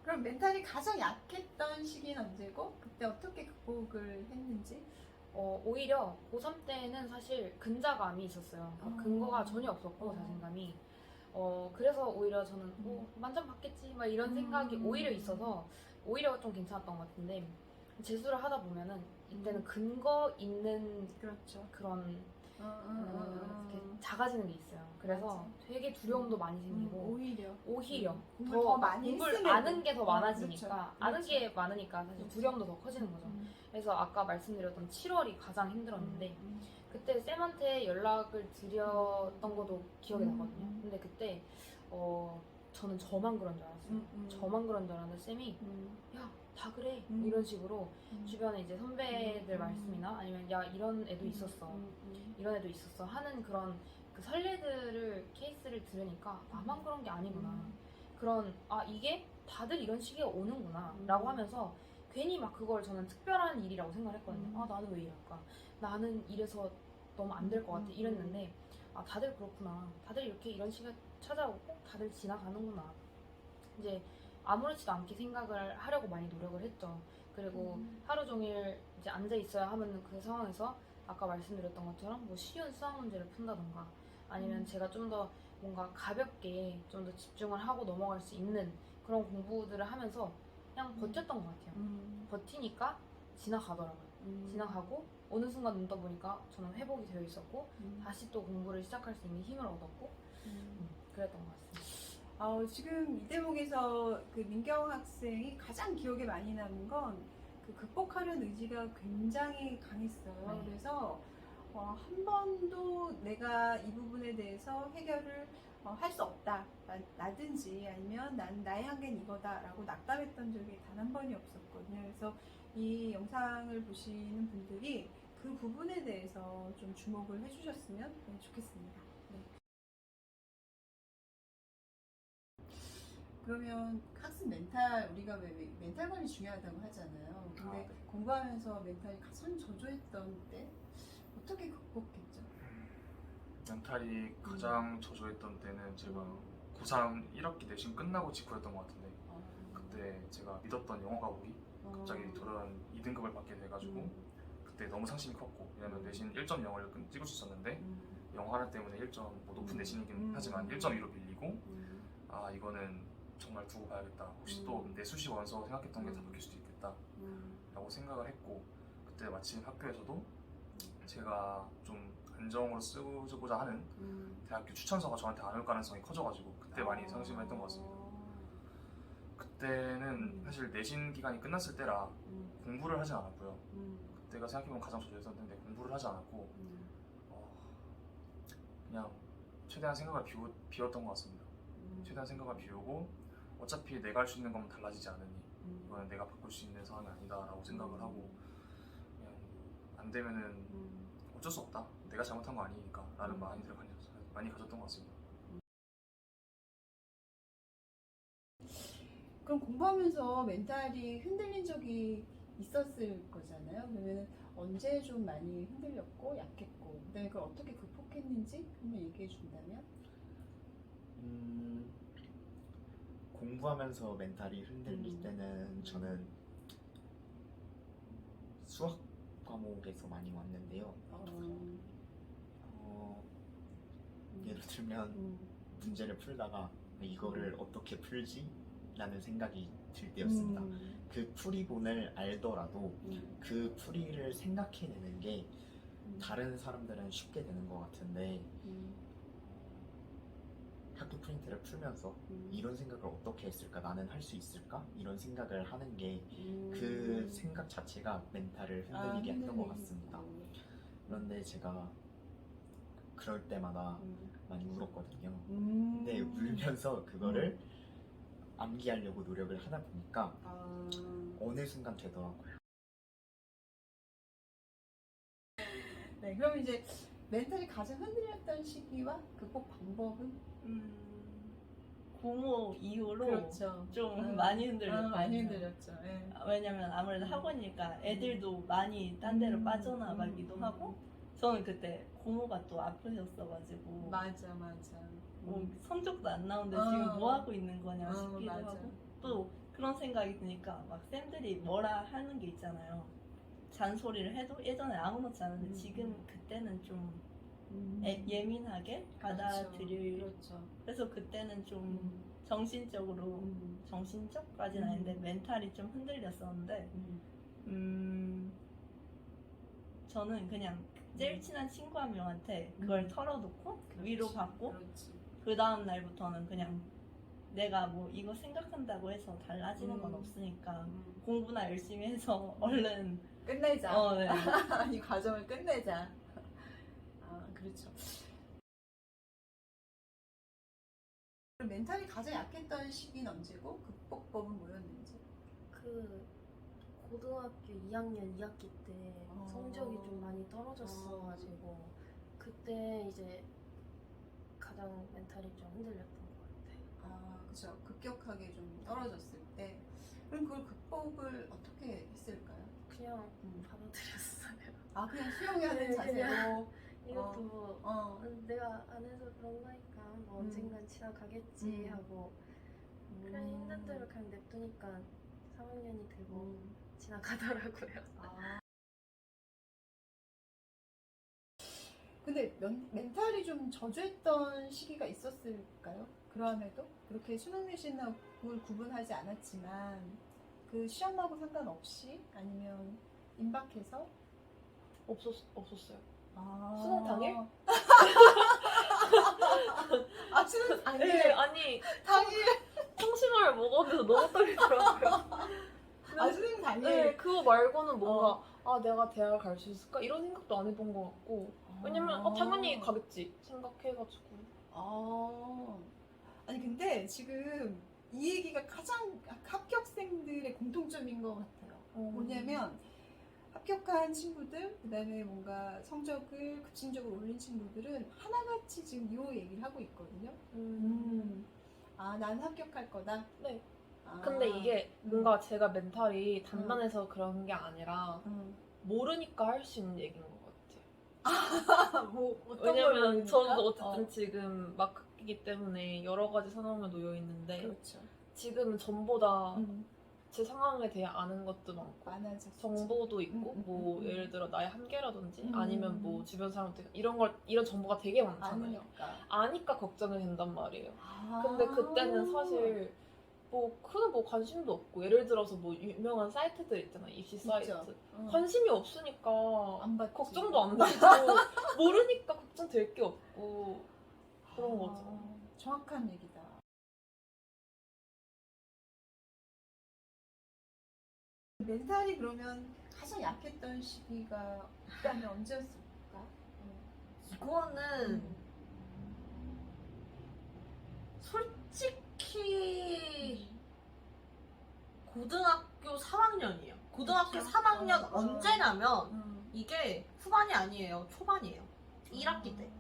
그럼 멘탈이 가장 약했던 시기는 언제고? 그때 어떻게 극복을 했는지? 오히려 고3 때는 사실 근자감이 있었어요. 그러니까 근거가 전혀 없었고 자신감이. 그래서 오히려 저는 만점 받겠지 막 이런 생각이 오히려 있어서 오히려 좀 괜찮았던 것 같은데 재수를 하다 보면은 이때는 근거 있는 그렇죠. 그런 이렇게 음. 작아지는 게 있어요. 그래서 맞아. 되게 두려움도 많이 생기고 오히려 오히려 더 많이 공부를 했음에도. 아는 게 더 많아지니까 그렇죠. 아는 그렇죠. 게 많으니까 사실 그렇죠. 두려움도 더 커지는 거죠. 그래서 아까 말씀드렸던 7월이 가장 힘들었는데 그때 쌤한테 연락을 드렸던 것도 기억이 나거든요. 근데 그때 저는 저만 그런 줄 알았어요. 저만 그런 줄 알았는데 쌤이 야, 다 그래 이런 식으로 주변에 이제 선배들 말씀이나 아니면 야 이런 애도 있었어 이런 애도 있었어 하는 그런 그 선례들을 케이스를 들으니까 나만 그런 게 아니구나 그런 이게 다들 이런 시기에 오는구나 라고 하면서 괜히 막 그걸 저는 특별한 일이라고 생각을 했거든요. 나는 왜 이럴까 나는 이래서 너무 안 될 것 같아 이랬는데 다들 그렇구나 다들 이렇게 이런 시기가 찾아오고 다들 지나가는구나 이제 아무렇지도 않게 생각을 하려고 많이 노력을 했죠. 그리고 하루 종일 이제 앉아 있어야 하는 그 상황에서 아까 말씀드렸던 것처럼 뭐 쉬운 수학 문제를 푼다던가 아니면 제가 좀 더 뭔가 가볍게 좀 더 집중을 하고 넘어갈 수 있는 그런 공부들을 하면서 그냥 버텼던 것 같아요. 버티니까 지나가더라고요. 지나가고 어느 순간 눈 떠보니까 저는 회복이 되어 있었고 다시 또 공부를 시작할 수 있는 힘을 얻었고 그랬던 것 같습니다. 지금 이 대목에서 그 민경 학생이 가장 기억에 많이 남는 건 그 극복하려는 의지가 굉장히 강했어요. 네. 그래서 한 번도 내가 이 부분에 대해서 해결을 할 수 없다 라든지 아니면 난 나의 한계는 이거다라고 낙담했던 적이 단 한 번이 없었거든요. 그래서 이 영상을 보시는 분들이 그 부분에 대해서 좀 주목을 해주셨으면 좋겠습니다. 네. 그러면 학습 멘탈, 우리가 왜 멘탈 관리 중요하다고 하잖아요. 근데 네. 공부하면서 멘탈이 가장 저조했던 때 어떻게 극복했죠? 멘탈이 가장 저조했던 때는 제가 고3 1학기 내신 끝나고 직후였던 것 같은데 그때 제가 믿었던 영어 과목이 갑자기 돌아온 2등급을 받게 돼가지고 그때 너무 상심이 컸고 왜냐면 내신 1.0을 찍을 수 있었는데 영어 하나 때문에 1점 뭐 높은 내신이긴 하지만 1.2로 밀리고 이거는 정말 두고 봐야겠다 혹시 또 내 수시 원서 생각했던 게 다 바뀔 수도 있겠다 라고 생각을 했고 그때 마침 학교에서도 제가 좀 안정으로 쓰고자 하는 대학교 추천서가 저한테 안 올 가능성이 커져가지고 그때 많이 상심을 했던 것 같습니다. 그때는 사실 내신 기간이 끝났을 때라 공부를 하진 않았고요. 그때가 생각해보면 가장 저조했던 때인데 공부를 하지 않았고 그냥 최대한 생각을 비웠던 것 같습니다. 최대한 생각을 비우고 어차피 내가 할 수 있는 건 달라지지 않으니 이거는 내가 바꿀 수 있는 상황이 아니다라고 생각을 하고 그냥 안 되면은 어쩔 수 없다 내가 잘못한 거 아니니까 라는 마인드를 많이 가졌던 것 같습니다. 그럼 공부하면서 멘탈이 흔들린 적이 있었을 거잖아요. 그러면 언제 좀 많이 흔들렸고 약했고 그다음에 그걸 어떻게 극복했는지 한번 얘기해 준다면? 공부하면서 멘탈이 흔들릴 때는 저는 수학 과목에서 많이 왔는데요. 예를 들면 문제를 풀다가 이거를 어떻게 풀지? 라는 생각이 들 때였습니다. 그 풀이본을 알더라도 그 풀이를 생각해내는 게 다른 사람들은 쉽게 되는 것 같은데 학교 프린트를 풀면서 이런 생각을 어떻게 했을까? 나는 할 수 있을까? 이런 생각을 하는 게 그 생각 자체가 멘탈을 흔들리게 했던 것 같습니다. 그런데 제가 그럴 때마다 많이 울었거든요. 근데 울면서 그거를 암기하려고 노력을 하다 보니까 어느 순간 되더라고요. 네, 그럼 이제 멘탈이 가장 흔들렸던 시기와 극복 방법은? 고모 이후로 그렇죠. 좀 많이 흔들렸거든요. 많이 흔들렸죠. 네. 왜냐면 아무래도 학원이니까 애들도 많이 딴 데로 빠져나가기도 하고 저는 그때 고모가 또 아프셨어가지고 맞아. 성적도 안 나오는데 지금 뭐 하고 있는 거냐 싶기도 맞아. 하고 또 그런 생각이 드니까 막 쌤들이 뭐라 하는 게 있잖아요. 잔소리를 해도 예전에 아무렇지 않은데 지금 그때는 좀 예민하게 받아들일. 그렇죠. 그래서 그때는 좀 정신적으로 정신적까지는 아닌데 멘탈이 좀 흔들렸었는데 저는 그냥 제일 친한 친구 한 명한테 그걸 털어놓고 위로받고 그렇지. 그 다음 날부터는 그냥 내가 뭐 이거 생각한다고 해서 달라지는 건 없으니까 공부나 열심히 해서 얼른 끝내자. 네. 이 과정을 끝내자. 아, 그렇죠. 멘탈이 가장 약했던 시기는 언제고 극복법은 뭐였는지? 그 고등학교 2학년 2학기 때 성적이 좀 많이 떨어졌어가지고 그때 이제 가장 멘탈이 좀 흔들렸던 것 같아요. 아, 그렇죠. 급격하게 좀 떨어졌을 때. 그럼 그걸 극복을 어떻게 했을까요? 그냥 받아들였어요. 아, 그냥 수용하는 네, 자세로. 이것도 내가 안 해서 그런 거니까 뭐 음. 언젠간 지나가겠지 음. 하고 그냥 힘든 대로 그냥 냅두니까 3학년이 되고 지나가더라고요. 아. 근데 멘탈이 좀 저조했던 시기가 있었을까요? 그럼에도 그렇게 수능 내신하고 구분하지 않았지만 그 시험하고 상관없이 아니면 임박해서 없었어요. 아. 수능 당일? 아, 수능 당일. 네, 아니 당일. 통심을 먹었는데도 너무 떨리더라고요. 아, 수능 당일. 네, 그거 말고는 뭔가 아 내가 대학을 갈 수 있을까 이런 생각도 안 해본 것 같고 왜냐면 당연히 가겠지 생각해가지고. 아니 근데 지금 이 얘기가 가장 합격생들의 공통점인 것 같아요. 뭐냐면 합격한 친구들, 그다음에 뭔가 성적을 급진적으로 올린 친구들은 하나같이 지금 이 얘기를 하고 있거든요. 아, 난 합격할 거다. 네. 아, 근데 이게 뭔가 제가 멘탈이 단단해서 그런 게 아니라 모르니까 할 수 있는 얘기인 것 같아요. 뭐 어떤 왜냐면 걸 저도 모르니까? 어쨌든 지금 막 학기이기 때문에 여러 가지 상황에 놓여 있는데 그렇죠. 지금은 전보다 제 상황에 대해 아는 것도 많고 많아졌죠. 정보도 있고 뭐 음. 예를 들어 나의 한계라든지 음. 아니면 뭐 주변 사람들 이런 정보가 되게 많잖아요. 아니니까. 아니까 걱정이 된단 말이에요. 아. 근데 그때는 사실 뭐 큰 뭐 관심도 없고 예를 들어서 뭐 유명한 사이트들 있잖아요. 입시 사이트. 있죠. 관심이 없으니까 안 받지. 걱정도 안 되고 모르니까 걱정될 게 없고 그런 거죠. 정확한 얘기다. 멘탈이 그러면 가장 약했던 시기가 있다면 언제였을까? 이거는 솔직히 고등학교 3학년이에요. 고등학교 그쵸? 3학년 언제냐면 음. 이게 후반이 아니에요. 초반이에요. 1학기 때.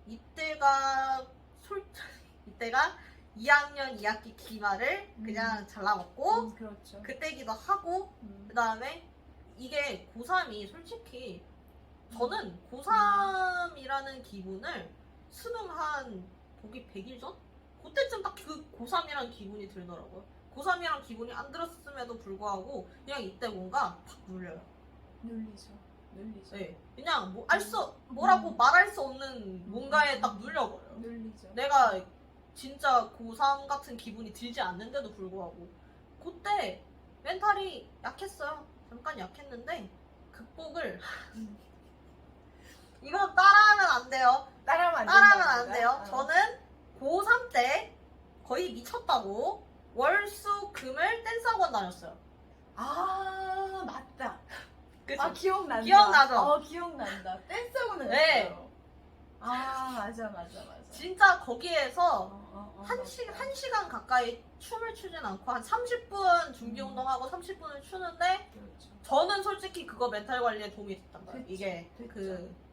이때가 이때가 2학년 2학기 기말을 그냥 잘라먹고 그렇죠. 그때기도 하고 그 다음에 이게 고3이 솔직히 저는 고3이라는 기분을 수능 한 보기 100일 전? 그때쯤 딱 그 고3이라는 기분이 들더라고요. 고3이란 기분이 안 들었음에도 불구하고 그냥 이때 뭔가 팍 눌려요. 눌리죠. 네. 그냥 뭐라고 말할 수 없는 뭔가에 딱 눌려버려요. 눌리죠. 내가 진짜 고3 같은 기분이 들지 않는데도 불구하고 그때 멘탈이 약했어요. 잠깐 약했는데 극복을 이거 따라하면 안 돼요. 따라하면 안 돼요. 저는 고3 때 거의 미쳤다고 월수금을 댄스학원 다녔어요. 아, 맞다. 그치? 아, 기억난다. 기억나죠? 기억난다. 댄스학원을 네. 했어요. 아, 맞아. 진짜 거기에서 한 1시간 가까이 춤을 추진 않고 한 30분 준비 운동하고 30분을 추는데 그렇죠. 저는 솔직히 그거 멘탈 관리에 도움이 됐단 말이에요. 됐죠. 이게 됐죠.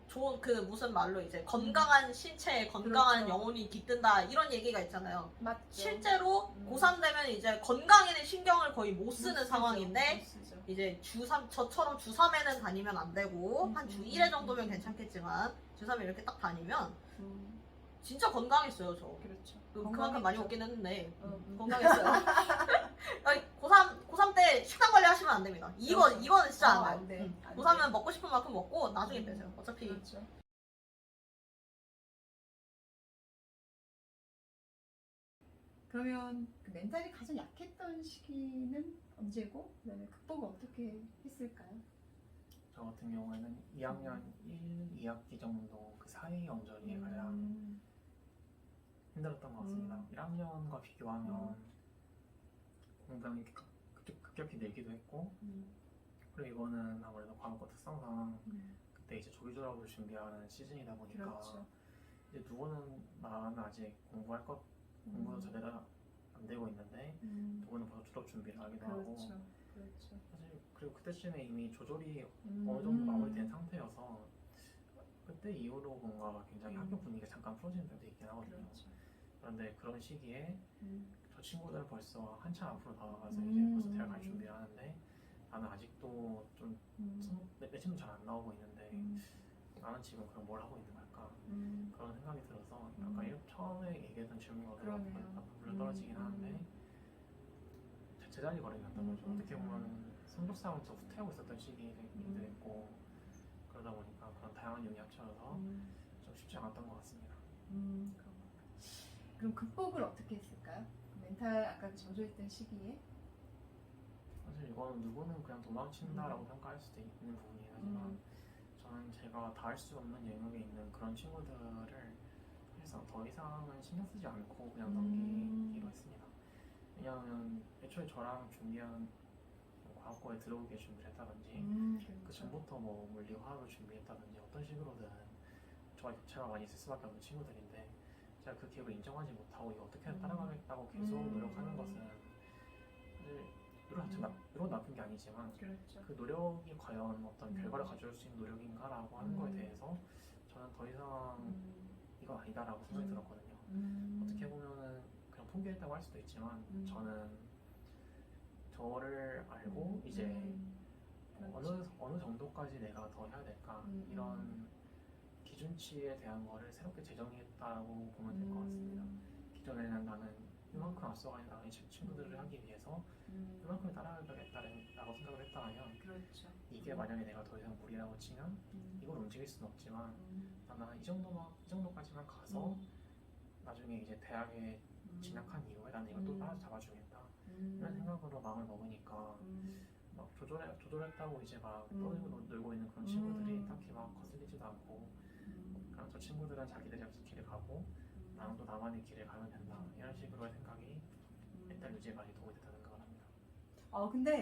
좋은 무슨 말로 이제 건강한 신체에 건강한 그렇죠. 영혼이 깃든다 이런 얘기가 있잖아요. 맞죠. 실제로 고3 되면 이제 건강에는 신경을 거의 못 쓰는 상황인데 못 쓰죠. 이제 주3 저처럼 주3에는 다니면 안 되고 한 주1회 정도면 괜찮겠지만 주3에 이렇게 딱 다니면 진짜 건강했어요 저. 그렇죠. 그만큼 많이 먹긴 했는데 음. 건강했어요. 아니, 고3 때 식단 관리 하시면 안 됩니다. 그렇죠. 이거는 진짜 안 안 돼요. 돼. 안 고3은 돼. 먹고 싶은 만큼 먹고 나중에 빼세요. 어차피 그렇죠. 그러면 그 멘탈이 가장 약했던 시기는 언제고, 그다음에 극복을 어떻게 했을까요? 저 같은 경우에는 2학년 1, 2학기 정도 그 사이 연전이 가장 힘들었던 것 같습니다. 1학년과 비교하면 공부량이 급격히 늘기도 했고, 그리고 이거는 아무래도 과목과 특성상 그때 이제 조기 졸업을 준비하는 시즌이다 보니까 그렇죠. 이제 누구는 나는 아직 공부도 제대로 안 되고 있는데 누구는 벌써 졸업 준비를 하기도 하고, 그렇죠. 그렇죠. 사실 그리고 그때쯤에 이미 조절이 음. 어느 정도 마무리된 상태여서 그때 이후로 뭔가 굉장히 학교 분위기가 잠깐 풀어지는 때도 있긴 하거든요. 그렇죠. 그런데 그런 시기에 음. 저 친구들은 벌써 한참 앞으로 나아가서 이제 음. 벌써 대학 갈 준비를 하는데 나는 아직도 좀 내친도 잘 안 나오고 있는데 나는 지금 그럼 뭘 하고 있는 걸까? 그런 생각이 들어서 아까 처음에 얘기했던 질문으로 그러네요. 물려 떨어지긴 하는데 제자리 걸음이 갔던 거죠. 어떻게 보면 성적상으로서 후퇴하고 있었던 시기이기도 했고, 그러다 보니까 그런 다양한 요인이 합쳐져서 좀 쉽지 않았던 것 같습니다. 그럼 극복을 어떻게 했을까요? 멘탈 아까 저조했던 시기에. 사실 이거는 누구는 그냥 도망친다라고 평가할 수도 있는 부분이긴 하지만 저는 제가 다 할 수 없는 영역에 있는 그런 친구들을 사실상 더 이상은 신경 쓰지 않고 그냥 넘기기로 했습니다. 왜냐하면 애초에 저랑 준비한 과학고에 들어오게 준비를 했다든지 그 그렇죠. 전부터 뭐 물리 화학을 준비했다든지 어떤 식으로든 저와 격차가 많이 있을 수밖에 없는 친구들인데 제가 그 기회를 인정하지 못하고 이거 어떻게 따라가겠다고 계속 노력하는 것은 사실 이런 나쁜 게 아니지만 그렇죠. 그 노력이 과연 어떤 결과를 가져올 수 있는 노력인가라고 하는 거에 대해서 저는 더 이상 이건 아니다라고 생각이 들었거든요. 어떻게 보면은 그냥 포기했다고 할 수도 있지만 저는 저를 알고 이제 어느 정도까지 내가 더 해야 될까 이런 기준치에 대한 거를 새롭게 재정의했다고 보면 될 것 같습니다. 기존에는 나는 이만큼 앞서가는 나의 친구들을 하기 위해서 이만큼 따라가겠다라고 생각을 했다면 그렇죠. 이게 만약에 내가 더 이상 무리라고 치면 이걸 움직일 수는 없지만 나는 이 정도까지만 가서 나중에 이제 대학에 진학한 이후에 나는 이걸 또 따라잡아주겠다 이런 생각으로 마음을 먹으니까 막 조절했다고 이제 막 떠들고 놀고 있는 그런 친구들이 딱히 막 거슬리지도 않고 그냥 저 친구들은 자기들이 길을 가고 나는 또 나만의 길을 가면 된다 이런 식으로의 생각이 멘탈 유지에 많이 도움이 됐다는 생각을 합니다. 근데